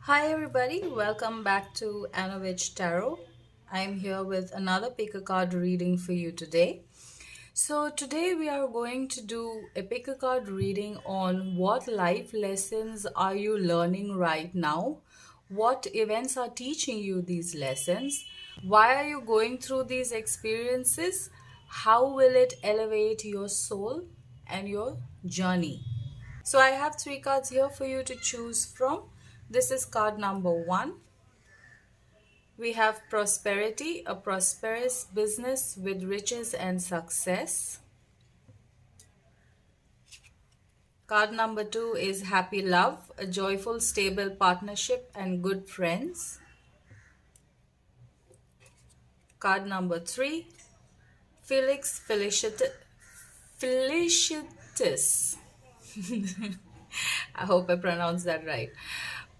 Hi everybody, welcome back to Anovich Tarot. I'm here with another pick a card reading for you today. So today we are going to do a pick a card reading on what life lessons are you learning right now? What events are teaching you these lessons? Why are you going through these experiences? How will it elevate your soul and your journey? So I have three cards here for you to choose from. This is card number one. We have prosperity, a prosperous business with riches and success. Card number two is happy love, a joyful, stable partnership and good friends. Card number three, Felix, Felicitous. I hope I pronounced that right.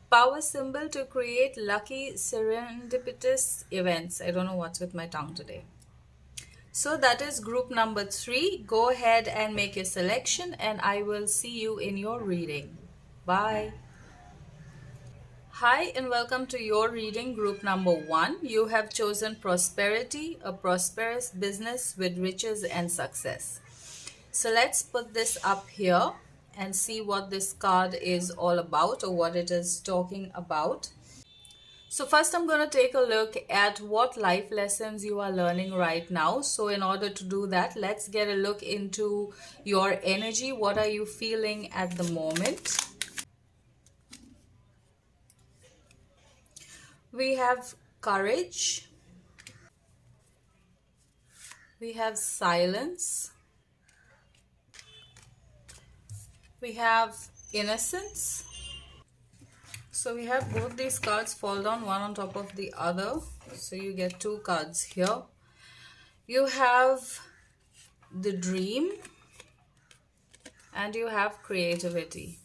Power symbol to create lucky, serendipitous events. I don't know what's with my tongue today. So that is group number three. Go ahead and make your selection, and I will see you in your reading. Bye. Hi, and welcome to your reading group number one. You have chosen prosperity, a prosperous business with riches and success. So let's put this up here and see what this card is all about or what it is talking about. So first I'm going to take a look at what life lessons you are learning right now. So in order to do that, let's get a look into your energy. What are you feeling at the moment? We have courage. We have silence. We have innocence. So we have both these cards fall down one on top of the other. So you get two cards here. You have the dream and you have creativity.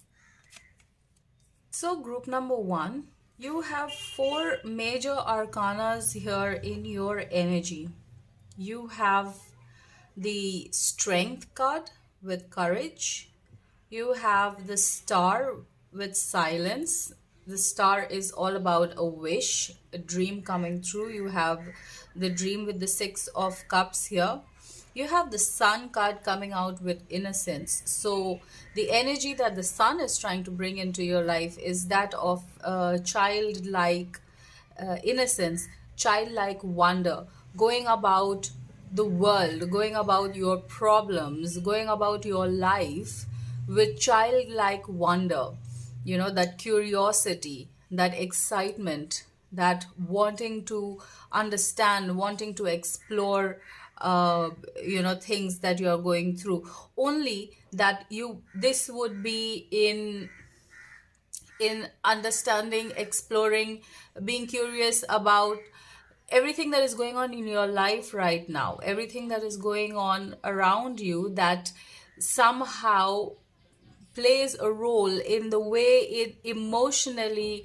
So group number one, you have four major arcanas here in your energy. You have the strength card with courage. You have the star with silence. The star is all about a wish, a dream coming true. You have the dream with the Six of Cups here. You have the Sun card coming out with innocence. So the energy that the Sun is trying to bring into your life is that of childlike innocence, childlike wonder, going about the world, going about your problems, going about your life with childlike wonder, that curiosity, that excitement, that wanting to understand, wanting to explore, things that you are going through. Only that this would be in understanding, exploring, being curious about everything that is going on in your life right now, everything that is going on around you that somehow plays a role in the way it emotionally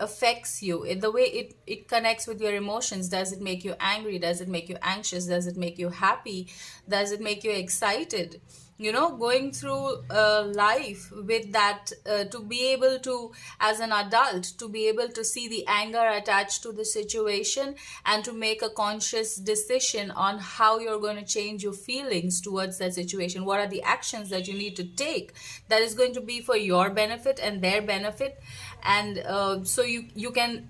affects you, in the way it connects with your emotions. Does it make you angry? Does it make you anxious? Does it make you happy? Does it make you excited? Going through life with that, to be able to, as an adult, to be able to see the anger attached to the situation and to make a conscious decision on how you're going to change your feelings towards that situation. What are the actions that you need to take that is going to be for your benefit and their benefit? And so you can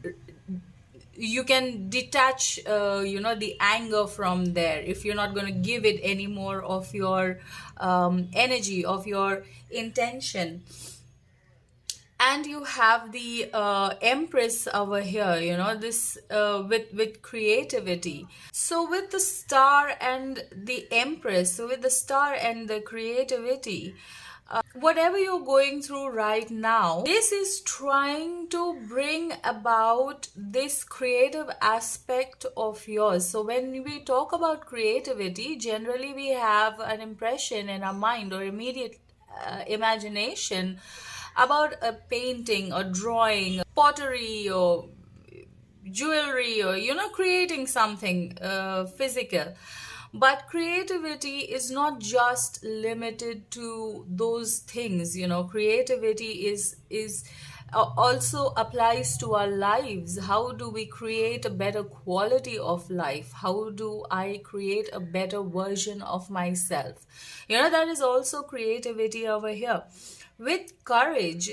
detach the anger from there, if you're not going to give it any more of your energy, of your intention. And you have the Empress over here, this with creativity. So with the Star and the Empress, so with the Star and the creativity, whatever you're going through right now, this is trying to bring about this creative aspect of yours. So when we talk about creativity, generally we have an impression in our mind or immediate imagination about a painting or drawing, pottery or jewelry, or creating something physical. But creativity is not just limited to those things. Creativity is also applies to our lives. How do we create a better quality of life? How do I create a better version of myself? That is also creativity over here. With courage,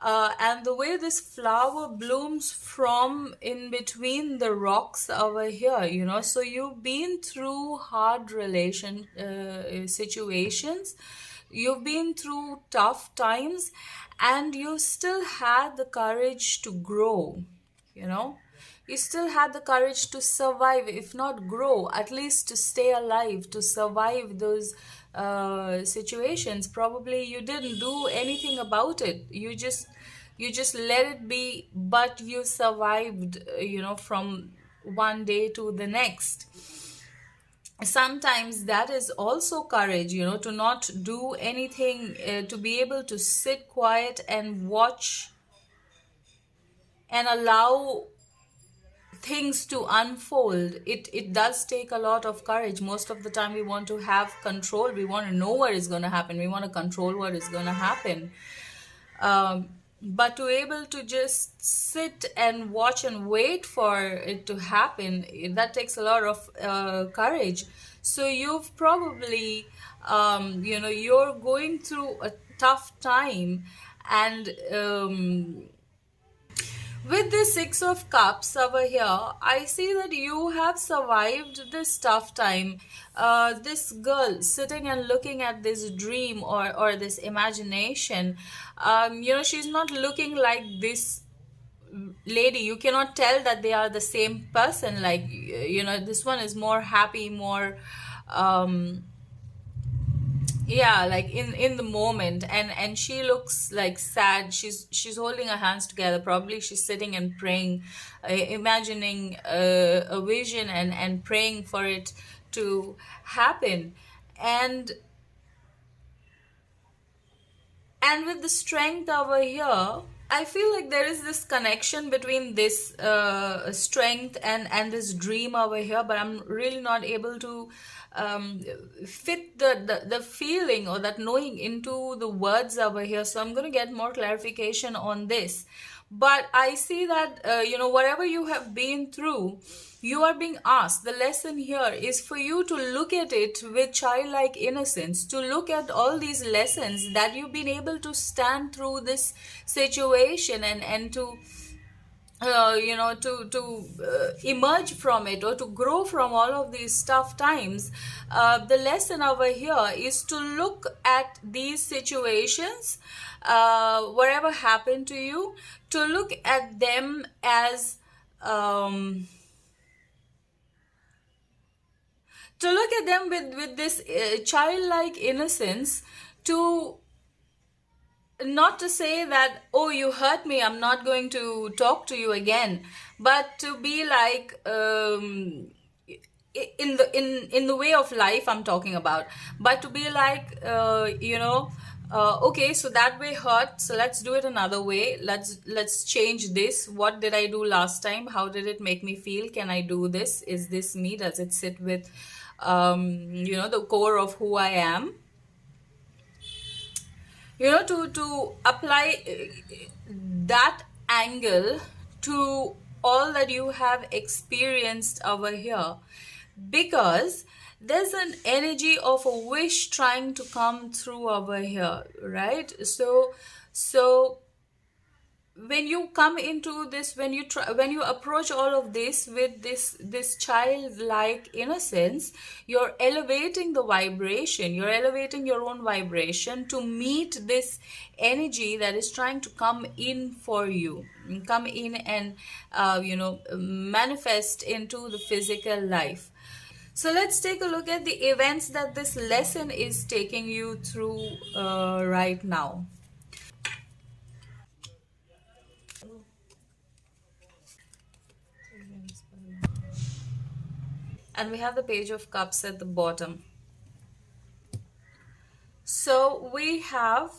and the way this flower blooms from in between the rocks over here, so you've been through hard relation situations, you've been through tough times, and you still had the courage to grow. you know you still had the courage to survive, if not grow, at least to stay alive, to survive those situations. Probably you didn't do anything about it, you just let it be, but you survived, from one day to the next. Sometimes that is also courage, to not do anything, to be able to sit quiet and watch and allow things to unfold. It does take a lot of courage. Most of the time we want to have control, we want to know what is going to happen, we want to control what is going to happen. But to able to just sit and watch and wait for it to happen, that takes a lot of courage. So you've probably, you're going through a tough time, and with the Six of Cups over here, I see that you have survived this tough time. This girl sitting and looking at this dream, or this imagination, she's not looking like this lady. You cannot tell that they are the same person. Like, this one is more happy, more yeah, like in the moment, and she looks like sad. She's holding her hands together. Probably she's sitting and praying, imagining a vision, and praying for it to happen. And and with the strength over here, I feel like there is this connection between this strength and this dream over here, but I'm really not able to um, fit the feeling or that knowing into the words over here. So I'm going to get more clarification on this. But I see that, whatever you have been through, you are being asked. The lesson here is for you to look at it with childlike innocence, to look at all these lessons that you've been able to stand through this situation, and to emerge from it, or to grow from all of these tough times. The lesson over here is to look at these situations, whatever happened to you, to look at them as with this childlike innocence, to not to say that, oh, you hurt me, I'm not going to talk to you again, but to be like, in the way of life I'm talking about, but to be like, okay, so that way hurt, so let's do it another way. Let's change this. What did I do last time? How did it make me feel? Can I do this? Is this me? Does it sit with the core of who I am? To apply that angle to all that you have experienced over here, because there's an energy of a wish trying to come through over here, right? So when you come into this, when you approach all of this with this childlike innocence, you're elevating the vibration, you're elevating your own vibration to meet this energy that is trying to come in for you, come in and manifest into the physical life. So let's take a look at the events that this lesson is taking you through right now. And we have the Page of Cups at the bottom. So we have,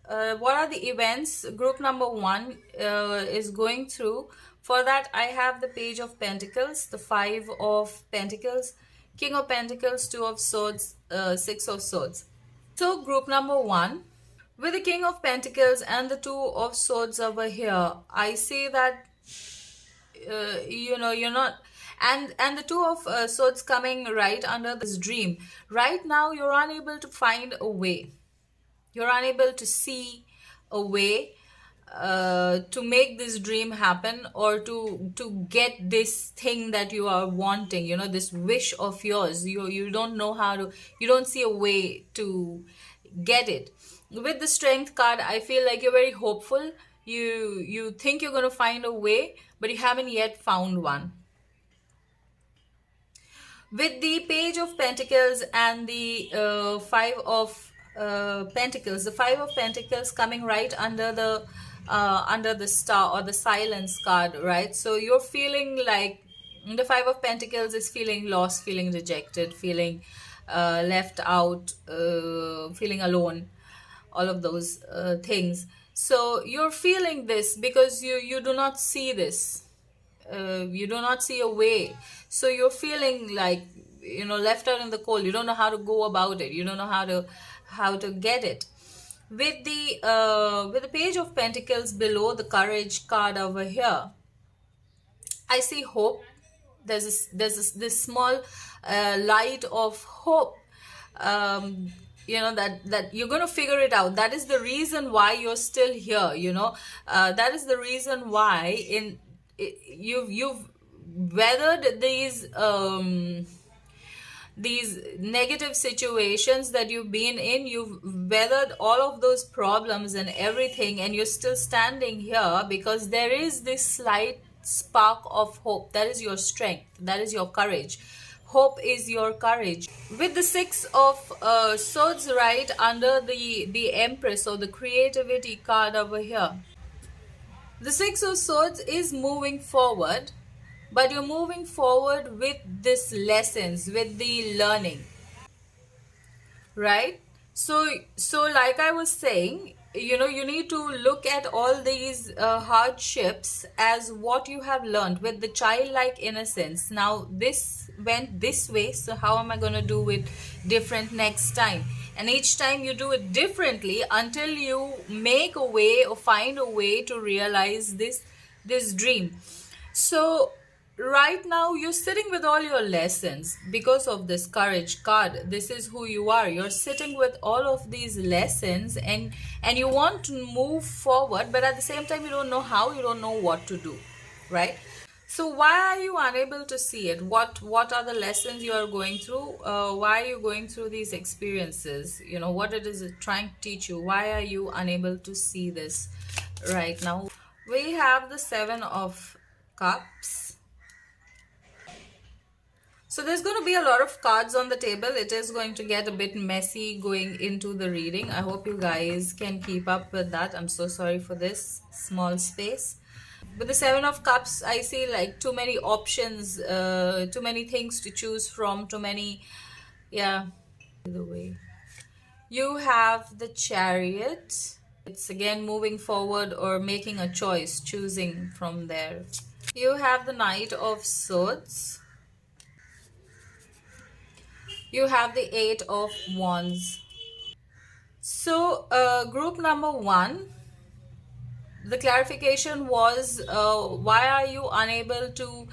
what are the events group number one is going through. For that, I have the Page of Pentacles, the Five of Pentacles, King of Pentacles, Two of Swords, Six of Swords. So group number one, With the King of Pentacles and the Two of Swords over here, I see that you're not, and the Two of Swords coming right under this dream. Right now, you're unable to find a way. You're unable to see a way to make this dream happen, or to get this thing that you are wanting, this wish of yours. You don't know how to, you don't see a way to get it. With the Strength card, I feel like you're very hopeful. You think you're going to find a way, but you haven't yet found one. With the Page of Pentacles and the Five of Pentacles, the Five of Pentacles coming right under the Star or the Silence card, right? So you're feeling like the Five of Pentacles is feeling lost, feeling rejected, feeling left out, feeling alone, all of those things. So you're feeling this because you do not see this, you do not see a way. So you're feeling like, left out in the cold. You don't know how to go about it. You don't know how to get it. With the Page of Pentacles below the Courage card over here, I see hope. This small light of hope. That you're going to figure it out. That is the reason why you're still here. That is the reason why you've weathered these negative situations that you've been in. You've weathered all of those problems and everything, and you're still standing here because there is this slight spark of hope. That is your strength. That is your courage. Hope is your courage. With the Six of Swords right under the Empress or the Creativity card over here, the Six of Swords is moving forward, but you're moving forward with this lessons, with the learning, right? So like I was saying, you need to look at all these hardships as what you have learned with the childlike innocence. Now this went this way, so how am I going to do it different next time? And each time you do it differently until you make a way or find a way to realize this dream. So right now you're sitting with all your lessons because of this Courage card. This is who you are. You're sitting with all of these lessons, and you want to move forward, but at the same time you don't know how, you don't know what to do, right? So why are you unable to see it? What are the lessons you are going through? Why are you going through these experiences? What it is trying to teach you? Why are you unable to see this right now? We have the Seven of Cups. So there's going to be a lot of cards on the table. It is going to get a bit messy going into the reading. I hope you guys can keep up with that. I'm so sorry for this small space. With the Seven of Cups, I see like too many options, too many things to choose from, too many, yeah, the way. You have the Chariot. It's again moving forward or making a choice, choosing from there. You have the Knight of Swords. You have the Eight of Wands. So group number one, the clarification was, why are you unable to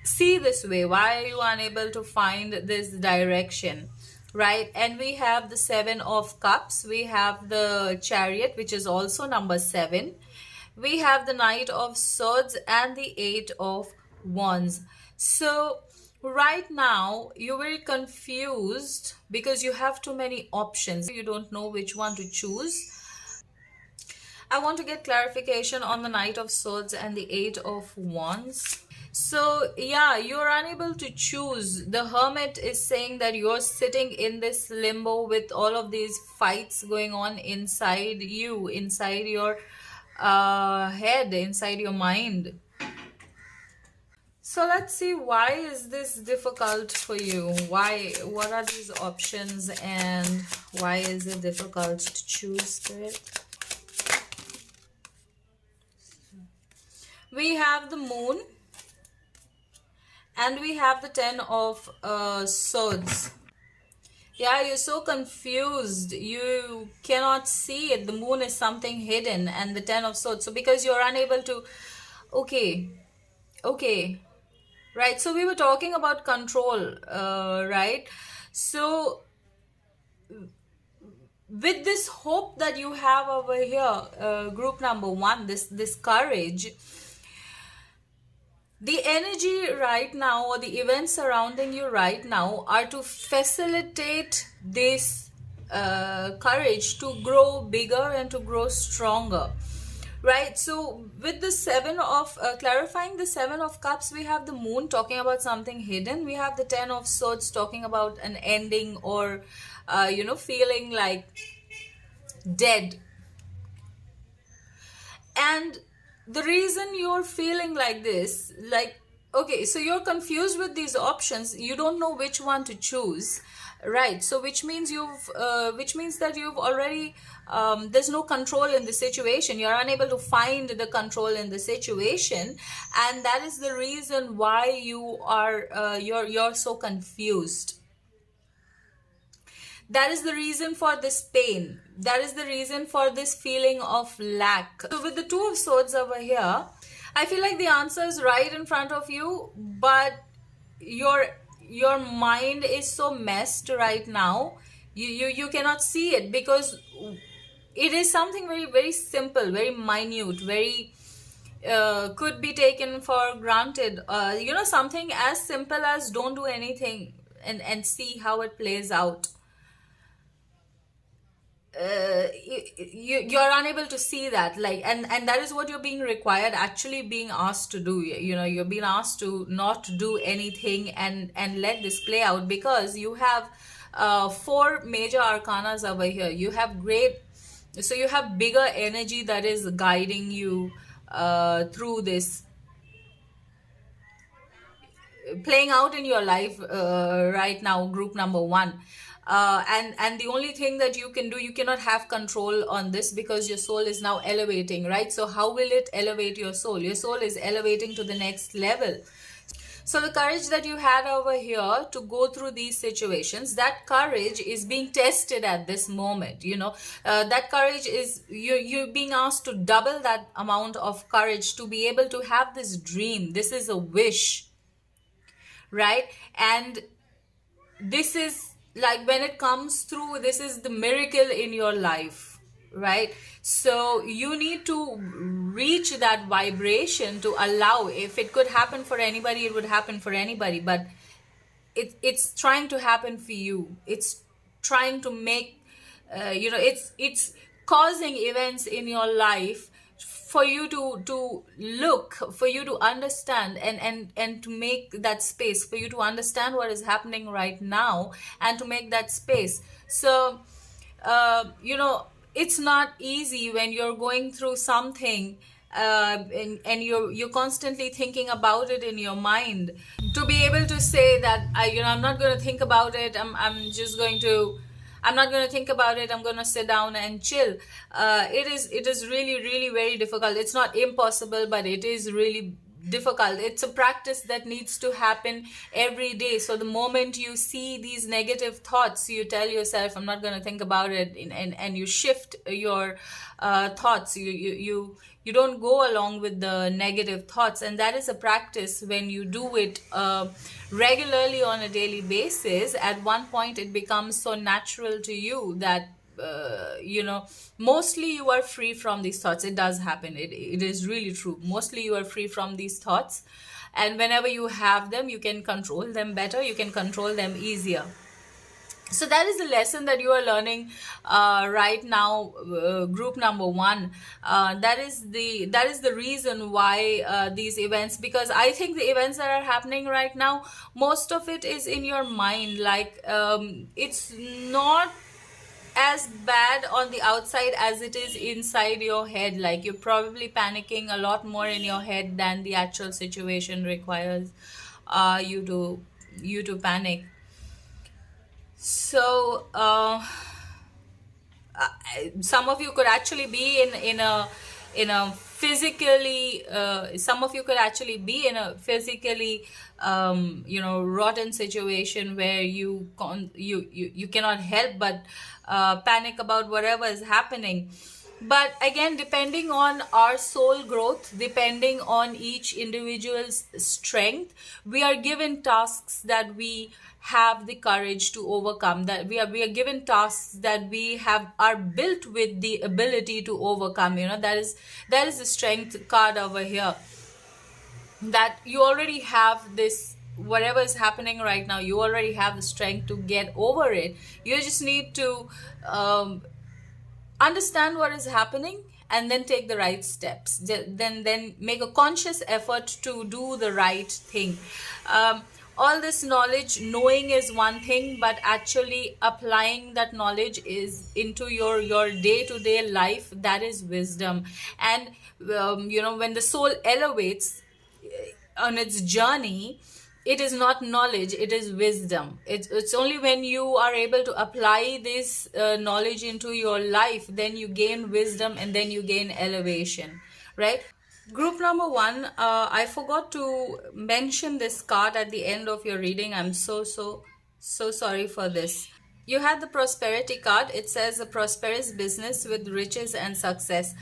see this way? Why are you unable to find this direction, right? And we have the Seven of Cups. We have the Chariot, which is also number 7. We have the Knight of Swords and the Eight of Wands. So right now you're very confused because you have too many options. You don't know which one to choose. I want to get clarification on the Knight of Swords and the Eight of Wands. So yeah, you're unable to choose. The Hermit is saying that you're sitting in this limbo with all of these fights going on inside you, inside your head, inside your mind. So let's see, why is this difficult for you? What are these options, and why is it difficult to choose, Spirit? We have the Moon and we have the Ten of Swords. Yeah, you're so confused. You cannot see it. The moon is something hidden, and the Ten of Swords. So because you're unable to, okay, okay, right. So we were talking about control, right? So with this hope that you have over here, group number one, this courage, the energy right now or the events surrounding you right now are to facilitate this courage to grow bigger and to grow stronger, right? So with the seven of clarifying the seven of cups, we have the moon talking about something hidden, we have the ten of swords talking about an ending, or feeling like dead. And the reason you're feeling like this, like, okay, so you're confused with these options, you don't know which one to choose, right? So which means that you've already there's no control in the situation, you're unable to find the control in the situation, and that is the reason why you are you're so confused. That is the reason for this pain, that is the reason for this feeling of lack. So with the two of swords over here, I feel like the answer is right in front of you, but your your mind is so messed right now, you cannot see it, because it is something very very simple, very minute, very could be taken for granted, something as simple as don't do anything and see how it plays out. You're unable to see that, like, and that is what you're being required, actually being asked to do. You're being asked to not do anything and let this play out, because you have four major arcanas over here. You have great, so you have bigger energy that is guiding you through this playing out in your life right now, group number one. And the only thing that you can do, you cannot have control on this, because your soul is now elevating, right? So how will it elevate your soul? Your soul is elevating to the next level. So the courage that you had over here to go through these situations, that courage is being tested at this moment. That courage is, you're being asked to double that amount of courage to be able to have this dream. This is a wish, right? And this is like, when it comes through, this is the miracle in your life, right? So you need to reach that vibration to allow, if it could happen for anybody, it would happen for anybody, but it's trying to happen for you. It's trying to make it's causing events in your life for you to look, for you to understand, and to make that space, for you to understand what is happening right now, and to make that space. So it's not easy when you're going through something, and you're constantly thinking about it in your mind, to be able to say that I'm not going to think about it, I'm not going to think about it, I'm going to sit down and chill. It is really really very difficult. It's not impossible, but it is really difficult. It's a practice that needs to happen every day. So the moment you see these negative thoughts, you tell yourself, I'm not going to think about it, and you shift your thoughts. You don't go along with the negative thoughts, and that is a practice. When you do it regularly on a daily basis, at one point it becomes so natural to you that mostly you are free from these thoughts. It does happen, it is really true. Mostly you are free from these thoughts, and whenever you have them, you can control them better, you can control them easier. So that is the lesson that you are learning right now, group number one. That is the reason why these events, because I think the events that are happening right now, most of it is in your mind. Like, it's not as bad on the outside as it is inside your head. Like, you're probably panicking a lot more in your head than the actual situation requires you to panic. So some of you could actually be in a physically, some of you could actually be in a physically rotten situation where you cannot help but panic about whatever is happening. But again, depending on our soul growth, depending on each individual's strength, we are given tasks that we have the courage to overcome, that we are given tasks that we have are built with the ability to overcome. That is the strength card over here, that you already have this. Whatever is happening right now, you already have the strength to get over it. You just need to understand what is happening and then take the right steps. Then make a conscious effort to do the right thing. All this knowledge, knowing is one thing, but actually applying that knowledge is into your day-to-day life, that is wisdom. And when the soul elevates on its journey, it is not knowledge, it is wisdom. It's only when you are able to apply this knowledge into your life, then you gain wisdom and then you gain elevation, right? Group number 1, I forgot to mention this card at the end of your reading. I'm so sorry for this. You had the prosperity card. It says a prosperous business with riches and success.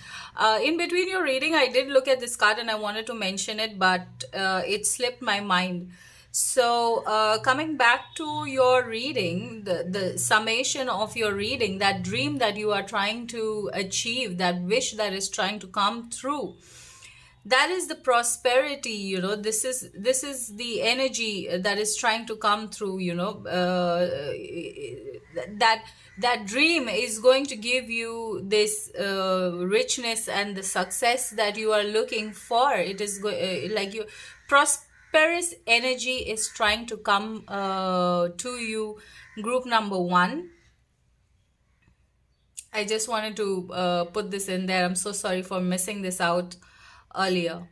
In between your reading, I did look at this card and I wanted to mention it, but it slipped my mind. So coming back to your reading, the summation of your reading, that dream that you are trying to achieve, that wish that is trying to come through, that is the prosperity. This is the energy that is trying to come through. That dream is going to give you this richness and the success that you are looking for. It is like you prosperous energy is trying to come to you. Group number 1, I just wanted to put this in there. I'm so sorry for missing this out earlier.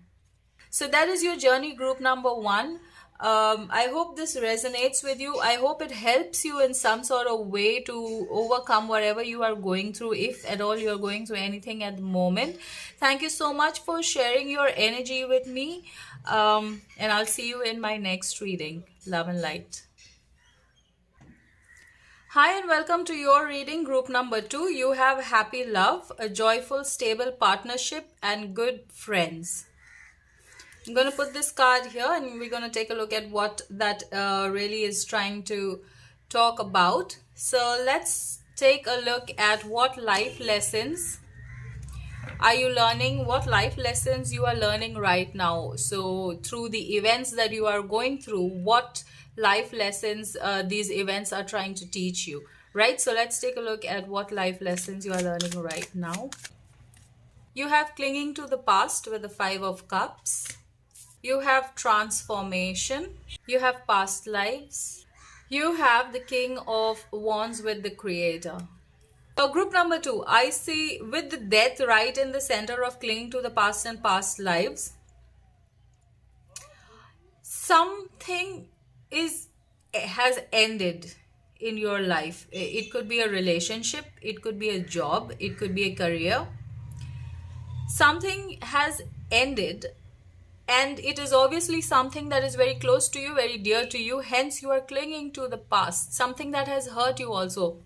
So that is your journey, group number 1. I hope this resonates with you. I hope it helps you in some sort of way to overcome whatever you are going through, if at all you are going through anything at the moment. Thank you so much for sharing your energy with me. And I'll see you in my next reading. Love and light. Hi and welcome to your reading, group number 2. You have happy love, a joyful, stable partnership, and good friends. I'm going to put this card here and we're going to take a look at what that really is trying to talk about. So let's take a look at what life lessons are you learning, what life lessons you are learning right now. So through the events that you are going through, what life lessons these events are trying to teach you, right? So let's take a look at what life lessons you are learning right now. You have clinging to the past with the 5 of Cups. You have transformation. You have past lives. You have the King of Wands with the Creator. So group number 2, I see with the death right in the center of clinging to the past and past lives. Something has ended in your life. It could be a relationship, it could be a job, it could be a career. Something has ended, and it is obviously something that is very close to you, very dear to you. Hence you are clinging to the past, something that has hurt you also,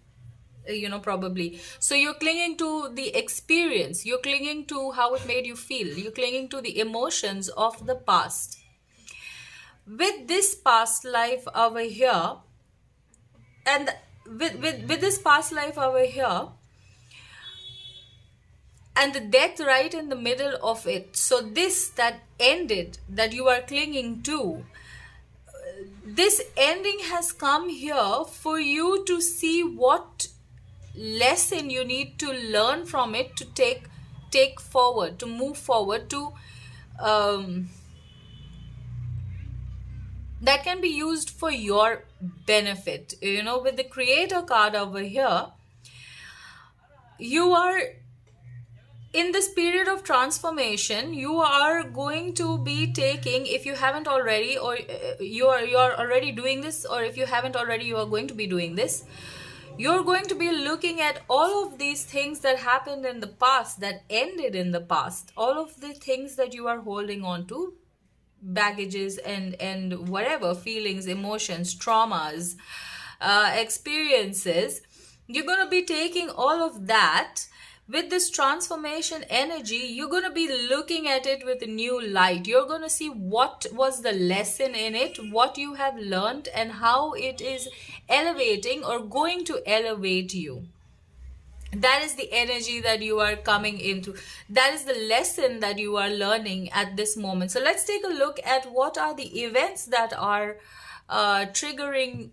probably. So you're clinging to the experience, you're clinging to how it made you feel, you're clinging to the emotions of the past. With this past life over here, and with this past life over here, and the death right in the middle of it. So this that ended, that you are clinging to, this ending has come here for you to see what lesson you need to learn from it, to take forward, to move forward, to that can be used for your benefit. With the Creator card over here, you are in this period of transformation. You are going to be taking, if you haven't already, or you are already doing this, or if you haven't already, you are going to be doing this. You're going to be looking at all of these things that happened in the past, that ended in the past, all of the things that you are holding on to, baggages and whatever, feelings, emotions, traumas, experiences. You're going to be taking all of that with this transformation energy. You're going to be looking at it with a new light. You're going to see what was the lesson in it, what you have learned, and how it is elevating or going to elevate you. That is the energy that you are coming into. That is the lesson that you are learning at this moment. So let's take a look at what are the events that are triggering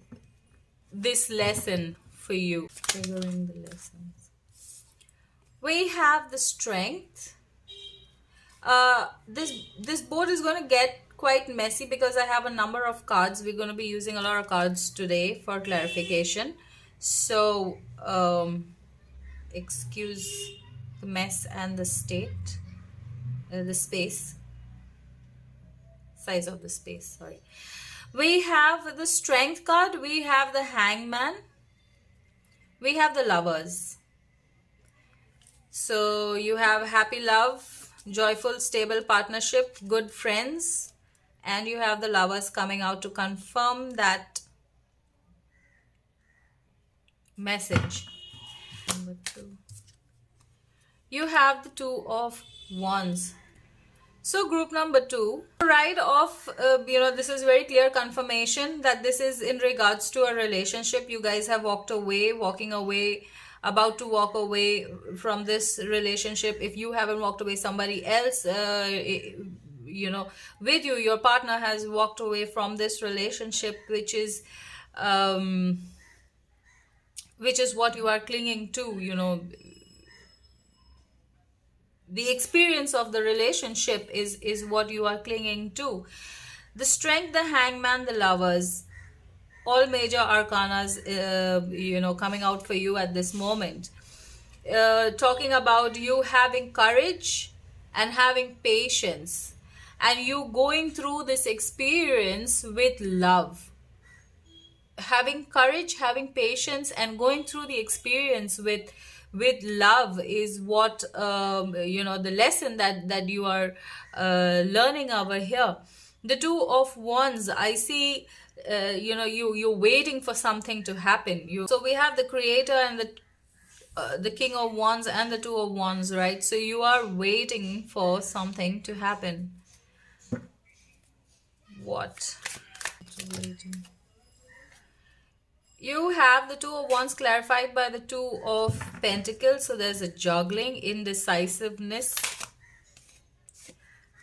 this lesson for you. Triggering the lessons. We have the strength. This board is going to get quite messy because I have a number of cards. We're going to be using a lot of cards today for clarification. So excuse the mess and the state, the space, size of the space, sorry. We have the strength card, we have the hangman, we have the lovers. So you have happy love, joyful, stable partnership, good friends, and you have the lovers coming out to confirm that message. Number 2. You have the Two of Wands. So group number 2, right off, this is very clear confirmation that this is in regards to a relationship. You guys have walking away, about to walk away from this relationship. If you haven't walked away, somebody else, with you, your partner has walked away from this relationship, which is what you are clinging to. The experience of the relationship is what you are clinging to. The strength, the hangman, the lovers, all major arcanas coming out for you at this moment, talking about you having courage and having patience, and you going through this experience with love. Having courage, having patience, and going through the experience with love is what the lesson that you are learning over here. The Two of Wands, I see you're waiting for something to happen. So we have the Creator and the King of Wands and the Two of Wands, right? So you are waiting for something to happen. What? You have the Two of Wands clarified by the Two of Pentacles. So there's a juggling, indecisiveness.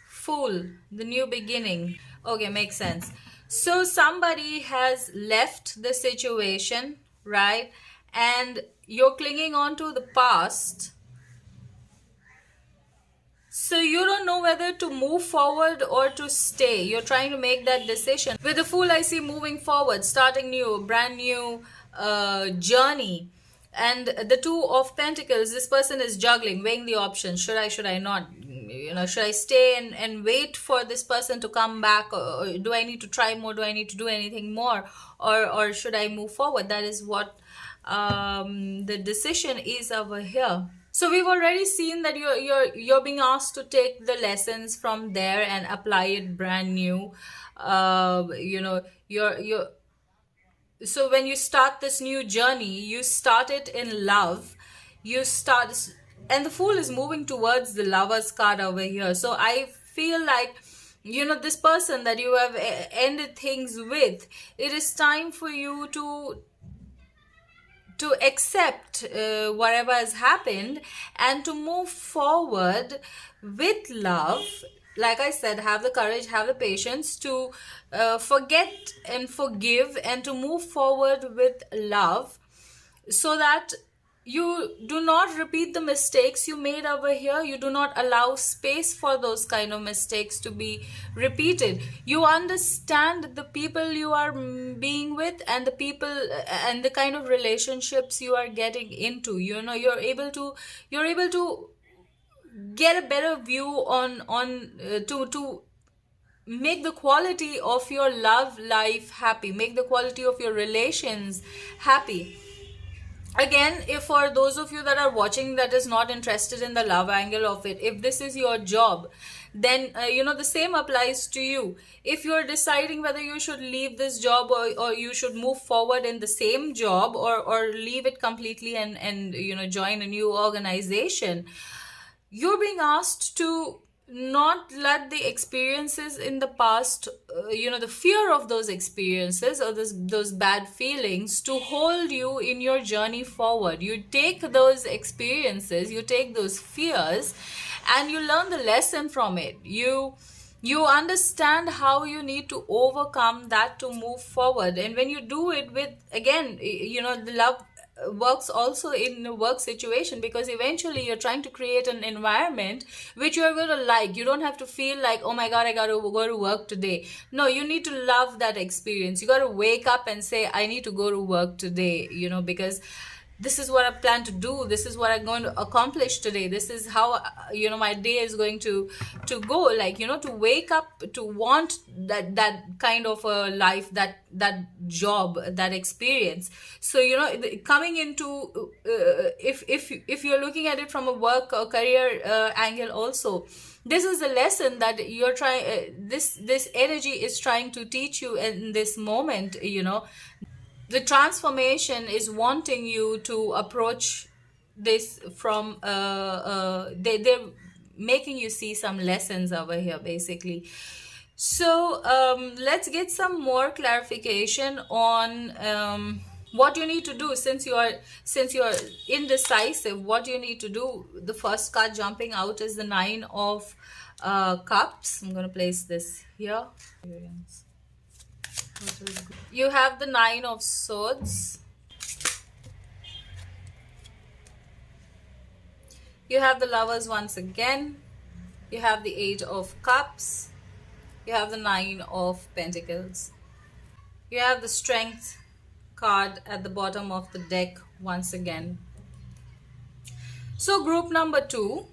Fool, the new beginning. Okay, makes sense. So somebody has left the situation, right? And you're clinging on to the past. So you don't know whether to move forward or to stay. You're trying to make that decision. With the Fool, I see moving forward, starting new, brand new journey. And the Two of Pentacles, this person is juggling, weighing the options. Should I not? Should I stay and wait for this person to come back? Or do I need to try more? Do I need to do anything more? Or should I move forward? That is what the decision is over here. So we've already seen that you're being asked to take the lessons from there and apply it brand new. So when you start this new journey, you start it in love. And the Fool is moving towards the Lover's card over here. So I feel like this person that you have ended things with, it is time for you to accept whatever has happened and to move forward with love. Like I said, have the courage, have the patience to forget and forgive and to move forward with love, so that you do not repeat the mistakes you made over here. You do not allow space for those kind of mistakes to be repeated. You understand the people you are being with and the people and the kind of relationships you are getting into. You're able to get a better view on to make the quality of your love life happy, make the quality of your relations happy. Again, if for those of you that are watching that is not interested in the love angle of it, if this is your job, then the same applies to you. If you're deciding whether you should leave this job, or you should move forward in the same job, or leave it completely and join a new organization, you're being asked to not let the experiences in the past, the fear of those experiences, or those bad feelings, to hold you in your journey forward. You take those experiences, you take those fears, and you learn the lesson from it. You understand how you need to overcome that to move forward. And when you do it with, again, the love works also in a work situation, because eventually you're trying to create an environment which you're going to like. You don't have to feel like, oh my god, I gotta go to work today. No, you need to love that experience. You got to wake up and say, I need to go to work today, because this is what I plan to do. This is what I'm going to accomplish today. This is how my day is going to go. Like, to wake up to want that kind of a life, that job, that experience. So coming into if you're looking at it from a work or career angle also, this is a lesson that you're trying, this energy is trying to teach you in this moment. The transformation is wanting you to approach this from they're making you see some lessons over here, basically. So let's get some more clarification on what you need to do, since you're indecisive. What you need to do, the first card jumping out is the Nine of Cups. I'm going to place this here. You have the Nine of Swords. You have the Lovers once again. You have the Eight of Cups. You have the Nine of Pentacles. You have the Strength card at the bottom of the deck once again. So group number 2,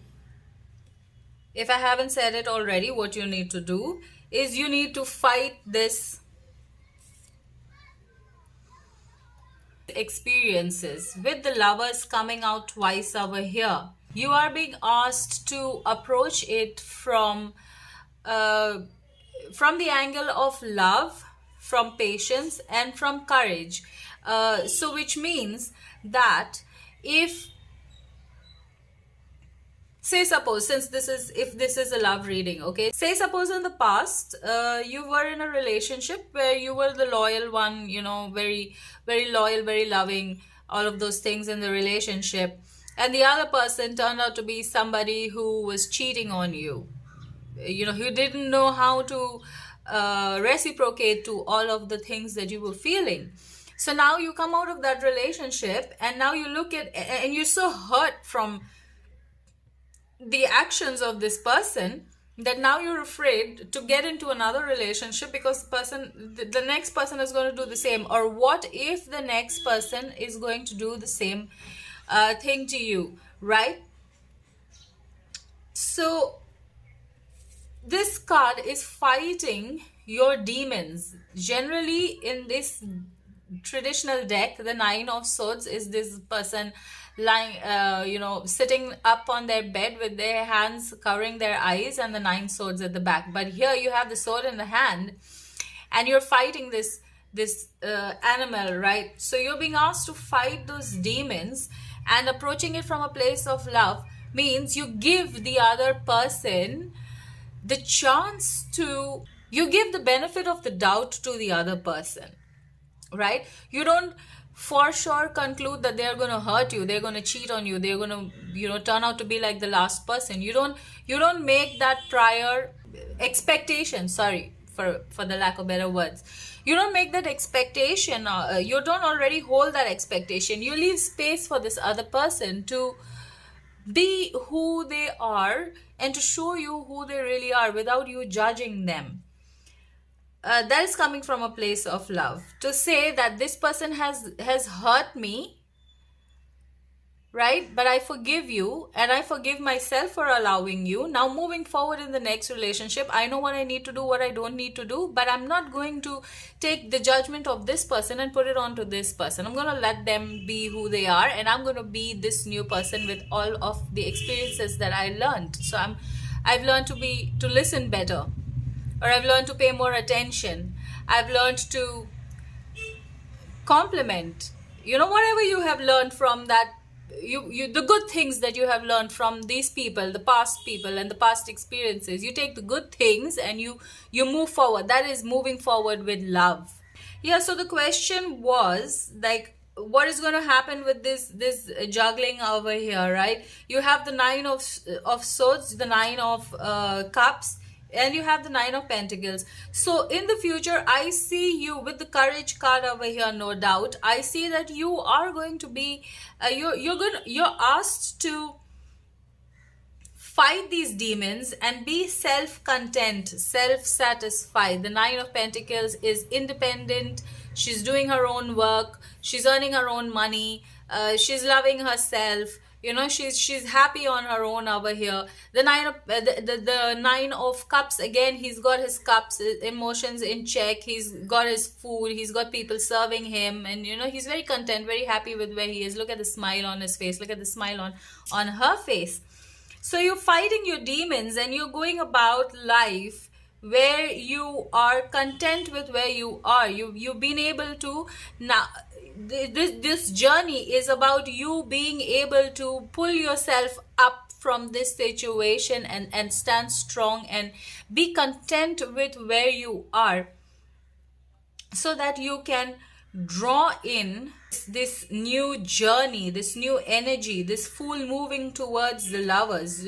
if I haven't said it already, what you need to do is you need to fight this experiences. With the Lovers coming out twice over here, you are being asked to approach it from the angle of love, from patience, and from courage. So which means that if, say suppose, if this is a love reading, okay, say suppose in the past you were in a relationship where you were the loyal one, very very loyal, very loving, all of those things in the relationship, and the other person turned out to be somebody who was cheating on you, who didn't know how to reciprocate to all of the things that you were feeling. So now you come out of that relationship, and now you look at, and you're so hurt from the actions of this person, that now you're afraid to get into another relationship, because the next person is going to do the same. Or what if the next person is going to do the same thing to you, right? So this card is fighting your demons. Generally in this traditional deck, the Nine of Swords is this person lying, sitting up on their bed with their hands covering their eyes, and the 9 swords at the back. But here you have the sword in the hand, and you're fighting this animal, right? So you're being asked to fight those demons, and approaching it from a place of love means you give the other person the chance to, you give the benefit of the doubt to the other person, right? You don't for sure conclude that they're going to hurt you, they're going to cheat on you, they're going to turn out to be like the last person. You don't make that prior expectation, sorry for the lack of better words. You don't make that expectation, you don't already hold that expectation. You leave space for this other person to be who they are, and to show you who they really are without you judging them. That is coming from a place of love, to say that this person has hurt me, right? But I forgive you and I forgive myself for allowing you. Now, moving forward in the next relationship, I know what I need to do, what I don't need to do, but I'm not going to take the judgment of this person and put it onto this person. I'm going to let them be who they are, and I'm going to be this new person with all of the experiences that I learned. So I've learned to listen better, or I've learned to pay more attention. I've learned to compliment, whatever you have learned from that, you the good things that you have learned from these people, the past people and the past experiences, you take the good things and you move forward. That is moving forward with love. Yeah, so the question was like, what is going to happen with this juggling over here, right? You have the nine of swords, the nine of cups, and you have the nine of pentacles. So in the future, I see you with the courage card over here, no doubt. I see that you are going to be you're asked to fight these demons and be self-content, self-satisfied. The nine of pentacles is independent. She's doing her own work, she's earning her own money, she's loving herself, she's happy on her own over here. The nine of the nine of cups, again, he's got his cups, emotions in check, he's got his food, he's got people serving him, and he's very content, very happy with where he is. Look at the smile on his face, look at the smile on her face. So you're fighting your demons and you're going about life where you are content with where you are. You've been able to now. This journey is about you being able to pull yourself up from this situation and stand strong and be content with where you are, so that you can draw in this new journey, this new energy, this fool moving towards the lovers,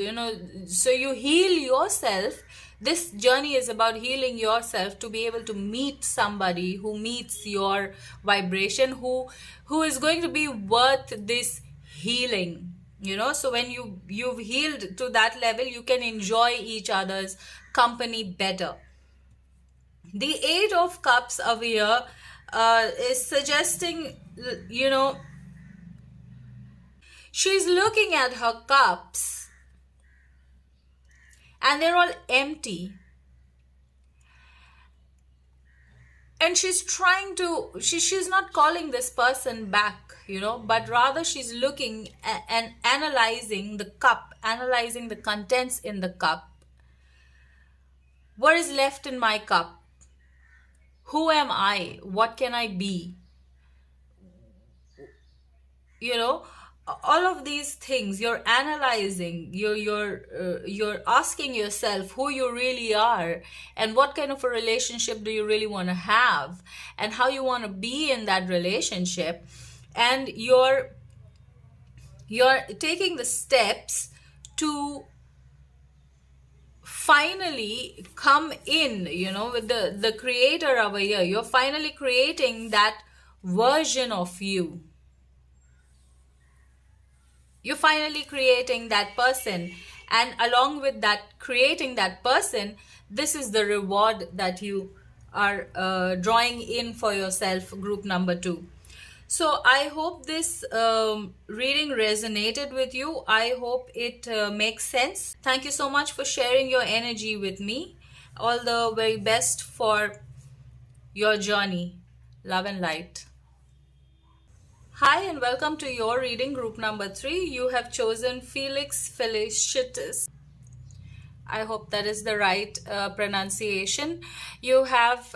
so you heal yourself. This journey is about healing yourself to be able to meet somebody who meets your vibration, who is going to be worth this healing. So when you've healed to that level, you can enjoy each other's company better. The Eight of Cups over here is suggesting, she's looking at her cups and they're all empty. And she's trying to, she's not calling this person back, but rather she's looking and analyzing the cup, analyzing the contents in the cup. What is left in my cup? Who am I? What can I be? All of these things you're analyzing, you're asking yourself who you really are, and what kind of a relationship do you really want to have, and how you want to be in that relationship. And you're taking the steps to finally come in, with the creator over here. You're finally creating that version of you. You're finally creating that person, and along with that, creating that person, this is the reward that you are drawing in for yourself, group number 2. So I hope this reading resonated with you. I hope it makes sense. Thank you so much for sharing your energy with me. All the very best for your journey. Love and light. Hi and welcome to your reading, group number 3. You have chosen Felix, Felicitous. I hope that is the right pronunciation. You have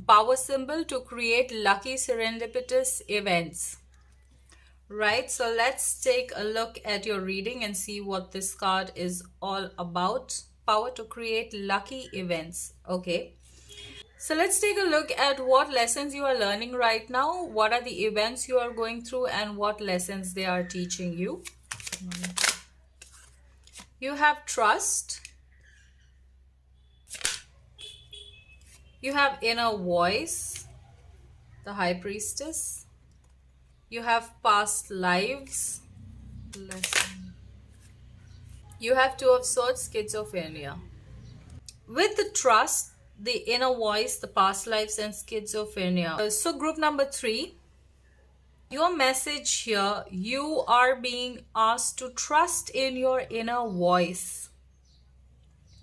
power symbol to create lucky serendipitous events. Right, so let's take a look at your reading and see what this card is all about. Power to create lucky events. Okay. So let's take a look at what lessons you are learning right now, what are the events you are going through, and what lessons they are teaching you. You have trust. You have inner voice, the High Priestess. You have past lives. Lesson. You have Two of Swords, schizophrenia. With the trust, the inner voice, the past lives, and schizophrenia. So group number 3, Your message here, you are being asked to trust in your inner voice.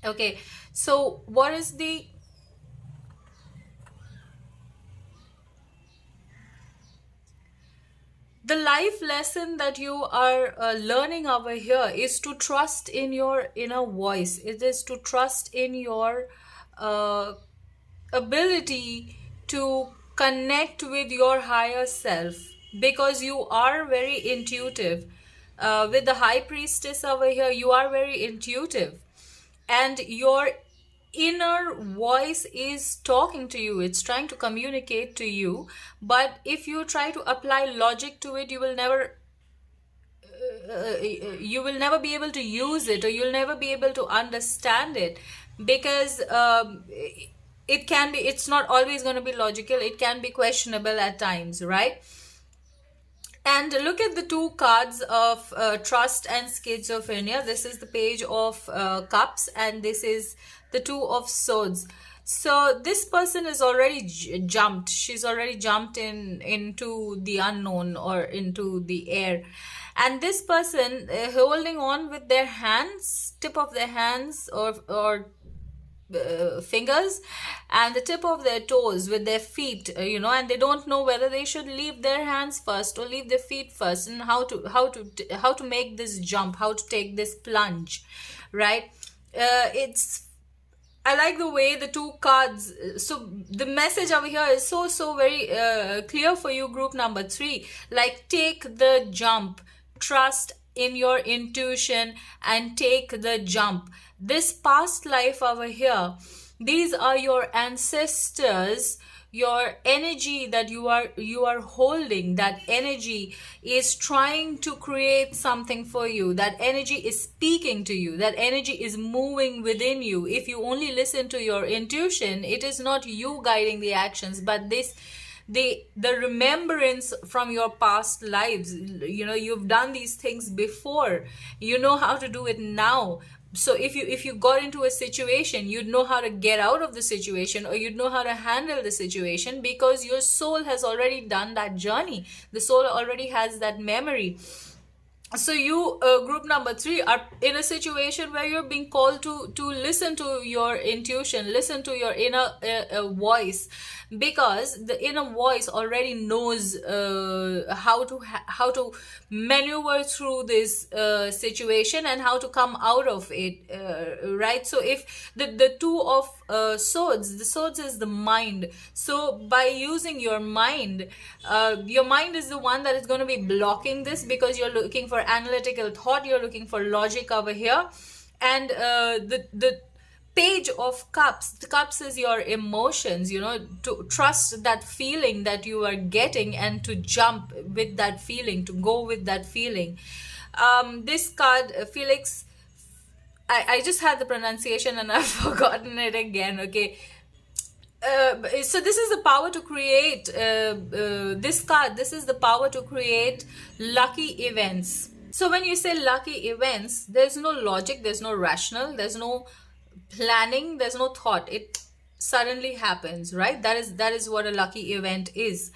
Okay, so what is the life lesson that you are learning over here is to trust in your inner voice. It is to trust in your uh, ability to connect with your higher self, because you are very intuitive. With the high priestess over here, you are very intuitive, and your inner voice is talking to you, it's trying to communicate to you. But if you try to apply logic to it, you will never be able to use it, or you'll never be able to understand it, because it can be, it's not always going to be logical, it can be questionable at times, right? And look at the two cards of trust and schizophrenia. This is the page of cups, and this is the two of swords. So this person is already jumped. She's already jumped into the unknown, or into the air. And this person holding on with their hands, tip of their hands, or fingers, and the tip of their toes with their feet, and they don't know whether they should leave their hands first or leave their feet first, and how to make this jump, how to take this plunge, right? It's I like the way the two cards. So the message over here is so very clear for you, group number 3. Like, take the jump, trust in your intuition, and take the jump. This past life over here, these are your ancestors, your energy that you are holding. That energy is trying to create something for you, that energy is speaking to you, that energy is moving within you. If you only listen to your intuition, it is not you guiding the actions, but the remembrance from your past lives. You've done these things before, you know how to do it now. So if you got into a situation, you'd know how to get out of the situation, or you'd know how to handle the situation, because your soul has already done that journey. The soul already has that memory. So you, group number 3, are in a situation where you're being called to listen to your intuition, listen to your inner voice, because the inner voice already knows how to maneuver through this situation, and how to come out of it, right? So if the two of swords, the swords is the mind. So by using your mind is the one that is going to be blocking this, because you're looking for analytical thought, you're looking for logic over here. And the page of cups, the cups is your emotions, to trust that feeling that you are getting, and to jump with that feeling, to go with that feeling. This card, Felix, I just had the pronunciation and I've forgotten it again. Okay. So this is the power to create, this card, this is the power to create lucky events. So when you say lucky events, there's no logic, there's no rational, there's no planning, there's no thought. It suddenly happens, right? That is what a lucky event is.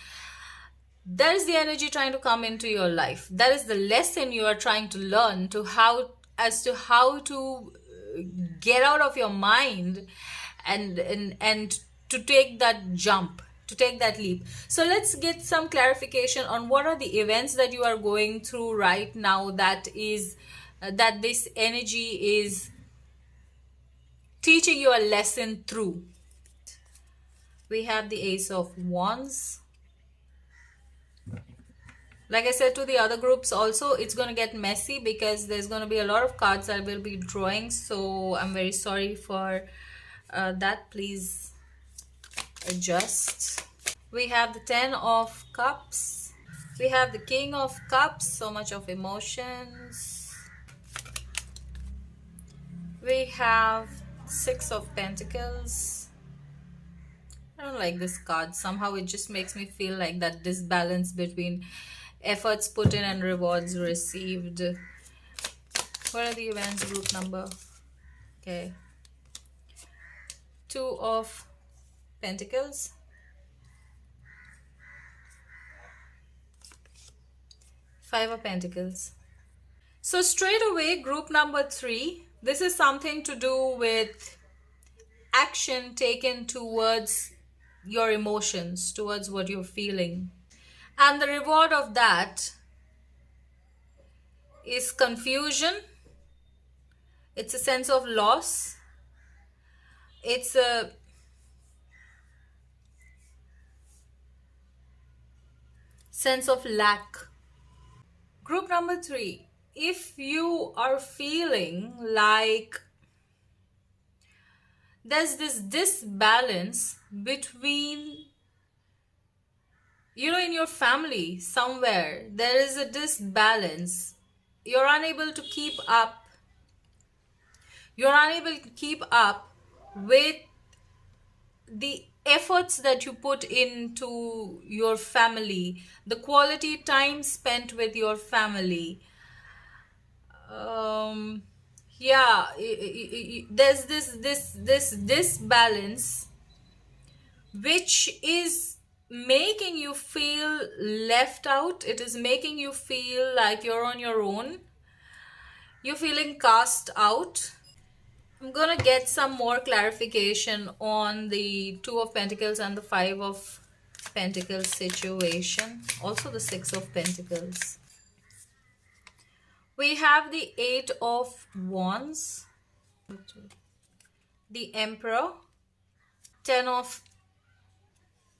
That is the energy trying to come into your life. That is the lesson you are trying to learn, how to get out of your mind, and to take that jump, to take that leap. So let's get some clarification on what are the events that you are going through right now, that this energy is teaching you a lesson through. We have the Ace of Wands. Like I said to the other groups also, it's going to get messy, because there's going to be a lot of cards I will be drawing. So I'm very sorry for that. Please adjust. We have the 10 of Cups. We have the King of Cups. So much of emotions. We have 6 of Pentacles. I don't like this card. Somehow it just makes me feel like that disbalance between efforts put in and rewards received. What are the events, group number? Okay. 2 of Pentacles. Five of Pentacles. So straight away, group number 3, this is something to do with action taken towards your emotions, towards what you're feeling. And the reward of that is confusion. It's a sense of loss. It's a sense of lack. Group number 3, if you are feeling like there's this disbalance between, in your family somewhere, there is a disbalance. You're unable to keep up. You're unable to keep up with the efforts that you put into your family, the quality time spent with your family. um yeah, there's this balance which is making you feel left out. It is making you feel like you're on your own. You're feeling cast out. I'm gonna get some more clarification on the Two of Pentacles and the Five of Pentacles situation. Also the Six of Pentacles. We have the Eight of Wands, the Emperor, Ten of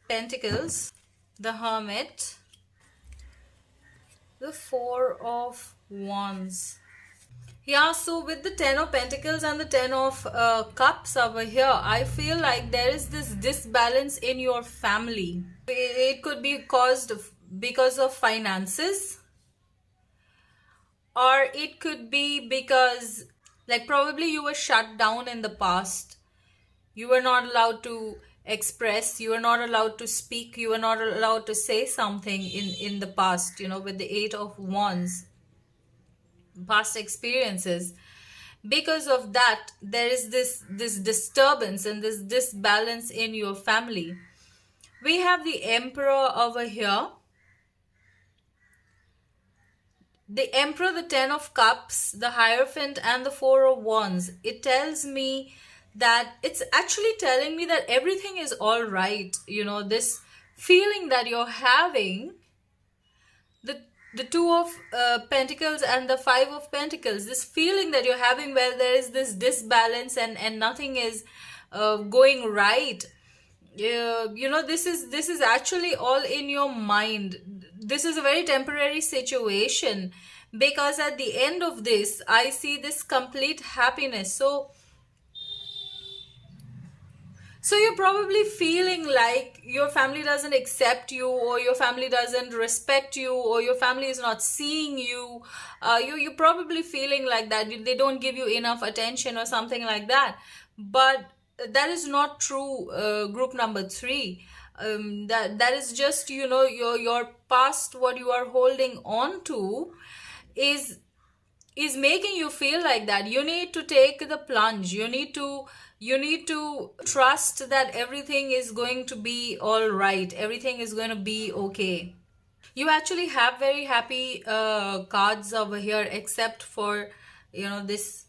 Pentacles, the Hermit, the Four of Wands. Yeah, so with the Ten of Pentacles and the Ten of Cups over here, I feel like there is this disbalance in your family. It could be caused because of finances, or it could be because, like, probably you were shut down in the past. You were not allowed to express, you were not allowed to speak, you were not allowed to say something in the past, with the Eight of Wands, past experiences. Because of that, there is this disturbance and this disbalance in your family. We have the Emperor over here, the Emperor, the Ten of Cups, the Hierophant, and the Four of Wands. It tells me that, it's actually telling me that everything is all right. This feeling that you're having, the Two of Pentacles and the Five of Pentacles, this feeling that you're having where there is this disbalance and nothing is going right. This is actually all in your mind. This is a very temporary situation, because at the end of this, I see this complete happiness. So you're probably feeling like your family doesn't accept you, or your family doesn't respect you, or your family is not seeing you. You're probably feeling like that. They don't give you enough attention or something like that. But that is not true, group number 3. That is just, your past, what you are holding on to is making you feel like that. You need to take the plunge. You need to trust that everything is going to be all right. Everything is going to be okay. You actually have very happy cards over here, except for this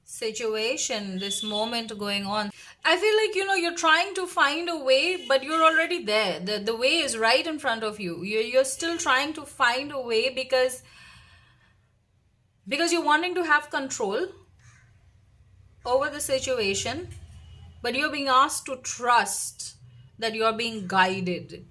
situation, this moment going on. I feel like you're trying to find a way, but you're already there. The way is right in front of you. You're still trying to find a way, because you're wanting to have control over the situation, but you're being asked to trust that you're being guided.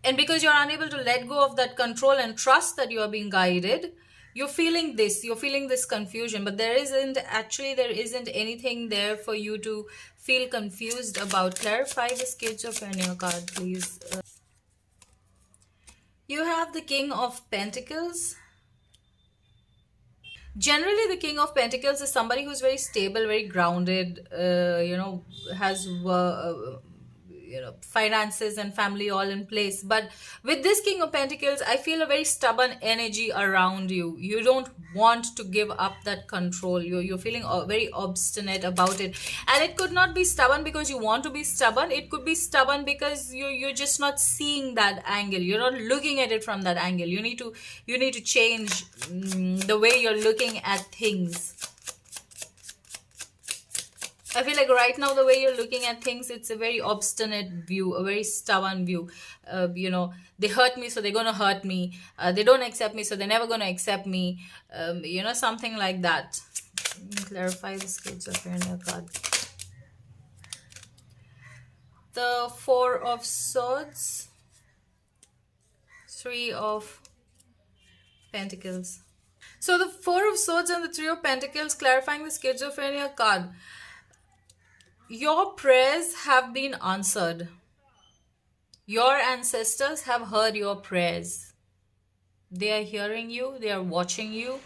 And because you're unable to let go of that control and trust that you're being guided, you're feeling this confusion. But there isn't anything there for you to feel confused about. Clarify the schizophrenia card, please. You have the King of Pentacles. Generally, the King of Pentacles is somebody who's very stable, very grounded, has finances and family all in place. But with this King of Pentacles, I feel a very stubborn energy around you. You don't want to give up that control. You're feeling very obstinate about it, and it could not be stubborn because you want to be stubborn. It could be stubborn because you're just not seeing that angle. You're not looking at it from that angle. You need to change the way you're looking at things. I feel like right now the way you're looking at things, it's a very obstinate view, a very stubborn view. They hurt me, so they're gonna hurt me. They don't accept me, so they're never gonna accept me. Something like that. Clarify the schizophrenia card. The Four of Swords, Three of Pentacles. So the Four of Swords and the Three of Pentacles, clarifying the schizophrenia card. Your prayers have been answered. Your ancestors have heard your prayers. They are hearing you, they are watching you,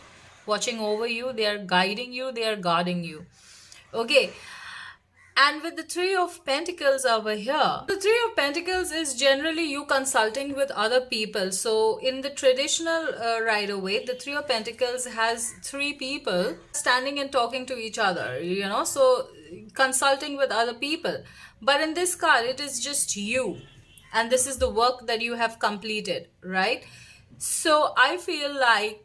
watching over you, they are guiding you, they are guarding you. Okay. And with the Three of Pentacles over here, the Three of Pentacles is generally you consulting with other people. So in the traditional Rider-Waite, the Three of Pentacles has three people standing and talking to each other, so consulting with other people. But in this card, it is just you. And this is the work that you have completed, right? So I feel like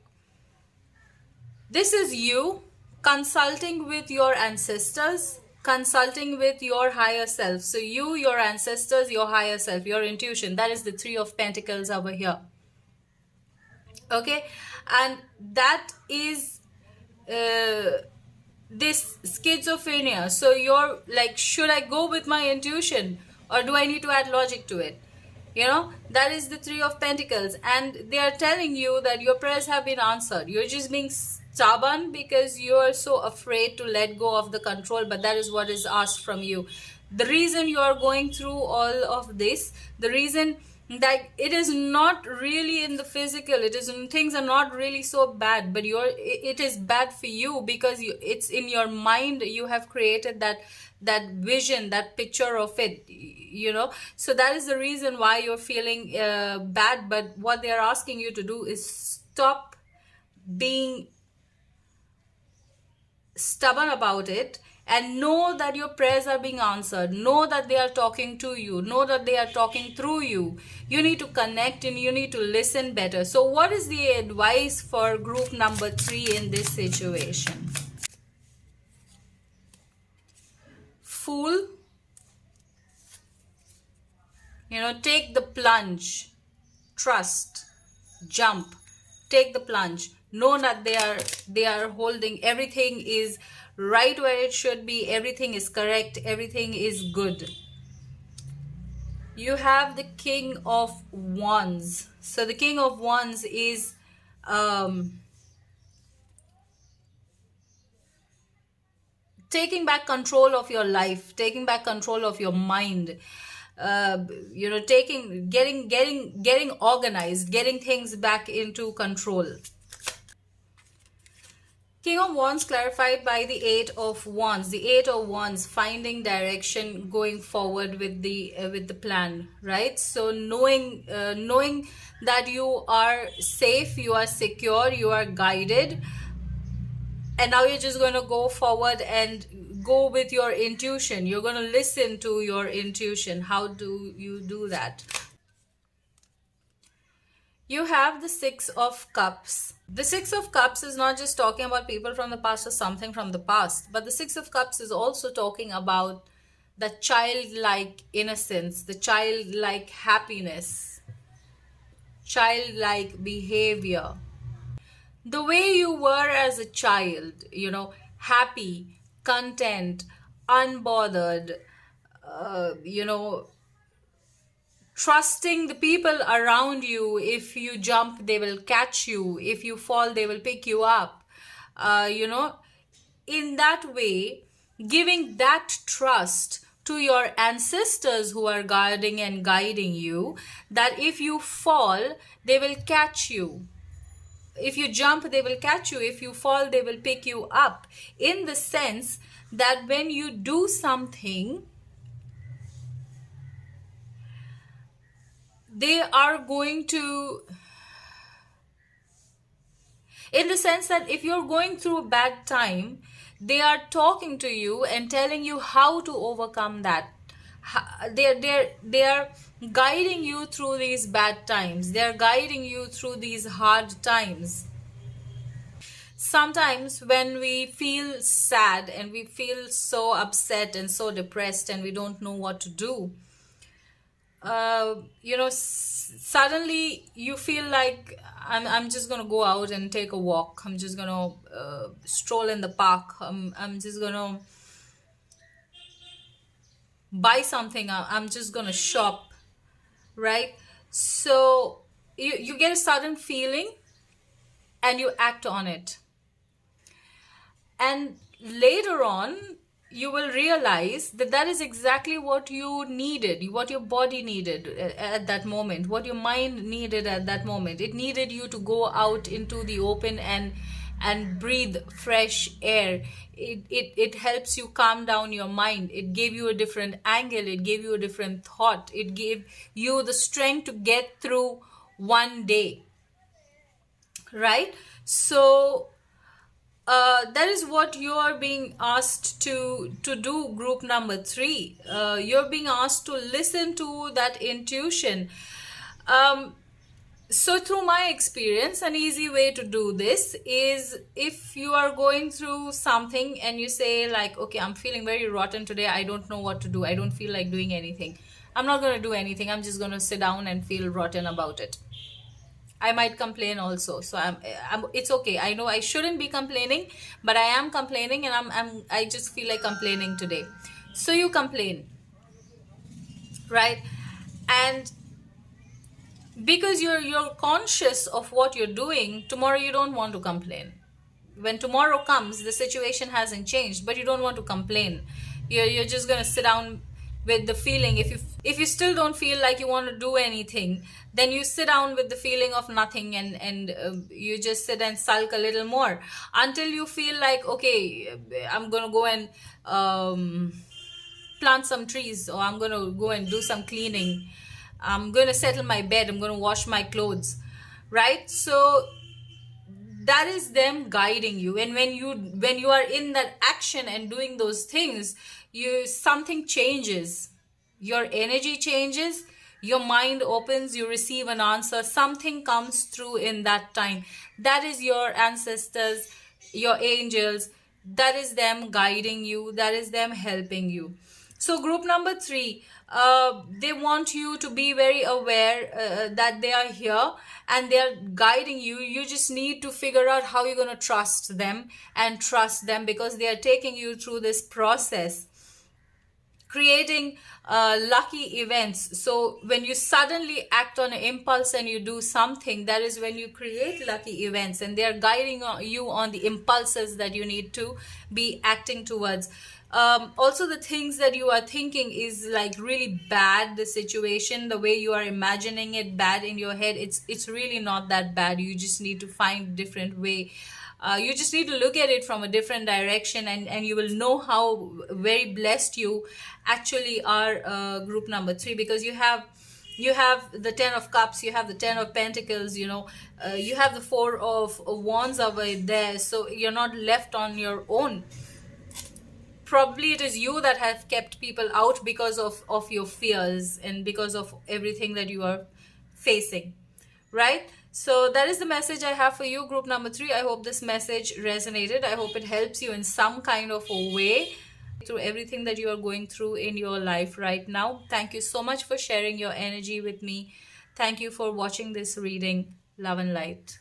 this is you consulting with your ancestors, consulting with your higher self. So you, your ancestors, your higher self, your intuition. That is the Three of Pentacles over here. Okay. And that is this schizophrenia. So you're like, should I go with my intuition or do I need to add logic to it? That is the Three of Pentacles. And they are telling you that your prayers have been answered. You're just being stubborn because you are so afraid to let go of the control, but that is what is asked from you. The reason you are going through all of this, the reason that it is not really in the physical, things are not really so bad, but it is bad for you because it's in your mind. You have created that vision, that picture of it, so that is the reason why you're feeling bad. But what they are asking you to do is stop being stubborn about it and know that your prayers are being answered. Know that they are talking to you. Know that they are talking through you. You need to connect and you need to listen better. So what is the advice for group number 3 in this situation? Fool. Take the plunge. Trust. Jump. Take the plunge. Know that they are holding, everything is right where it should be, everything is correct, everything is good. You have the King of Wands. So the King of Wands is taking back control of your life, taking back control of your mind, getting organized, getting things back into control. King of Wands clarified by the Eight of Wands. The Eight of Wands, finding direction, going forward with the plan, right? So knowing that you are safe, you are secure, you are guided, and now you're just going to go forward and go with your intuition. You're going to listen to your intuition. How do you do that? You have the Six of Cups. The Six of Cups is not just talking about people from the past or something from the past, but the Six of Cups is also talking about the childlike innocence, the childlike happiness, childlike behavior. The way you were as a child, happy, content, unbothered, trusting the people around you. If you jump, they will catch you. If you fall, they will pick you up. In that way, giving that trust to your ancestors who are guarding and guiding you, that if you fall, they will catch you. If you jump, they will catch you. If you fall, they will pick you up. In the sense that when you do something they are going to, in the sense that if you're going through a bad time, they are talking to you and telling you how to overcome that. They're guiding you through these bad times. They're guiding you through these hard times. Sometimes when we feel sad and we feel so upset and so depressed and we don't know what to do, suddenly you feel like I'm just gonna go out and take a walk. I'm just gonna stroll in the park. I'm just gonna buy something. I'm just gonna shop, right? So you get a sudden feeling and you act on it. And later on, you will realize that that is exactly what you needed, what your body needed at that moment, what your mind needed at that moment. It needed you to go out into the open and breathe fresh air. It helps you calm down your mind. It gave you a different angle. It gave you a different thought. It gave you the strength to get through one day, right? So that is what you are being asked to do, group number 3. You're being asked to listen to that intuition. So through my experience, an easy way to do this is, if you are going through something and you say like, okay, I'm feeling very rotten today, I don't know what to do, I don't feel like doing anything, I'm not going to do anything, I'm just going to sit down and feel rotten about it. I might complain also. So it's okay. I know I shouldn't be complaining, but I am complaining, and I just feel like complaining today. So you complain, right? And because you're conscious of what you're doing, tomorrow you don't want to complain. When tomorrow comes, the situation hasn't changed, but you don't want to complain. You're just going to sit down with the feeling. If you still don't feel like you want to do anything, then you sit down with the feeling of nothing, and you just sit and sulk a little more until you feel like, okay, I'm going to go and plant some trees, or I'm going to go and do some cleaning, I'm going to settle my bed, I'm going to wash my clothes, right? So that is them guiding you. And when you are in that action and doing those things, something changes. Your energy changes, your mind opens, you receive an answer, something comes through in that time. That is your ancestors, your angels. That is them guiding you, that is them helping you. So group number 3, they want you to be very aware that they are here and they are guiding you. You just need to figure out how you're going to trust them, because they are taking you through this process, creating lucky events. So when you suddenly act on an impulse and you do something, that is when you create lucky events, and they are guiding you on the impulses that you need to be acting towards. Also, the things that you are thinking is like really bad, the situation, the way you are imagining it bad in your head, it's really not that bad. You just need to find a different way. You just need to look at it from a different direction, and you will know how very blessed you actually are, group number 3, because you have the 10 of cups, you have the 10 of pentacles, you have the 4 of wands over there. So you're not left on your own. Probably it is you that have kept people out because of your fears and because of everything that you are facing, right? So that is the message I have for you, group number 3. I hope this message resonated. I hope it helps you in some kind of a way through everything that you are going through in your life right now. Thank you so much for sharing your energy with me. Thank you for watching this reading. Love and light.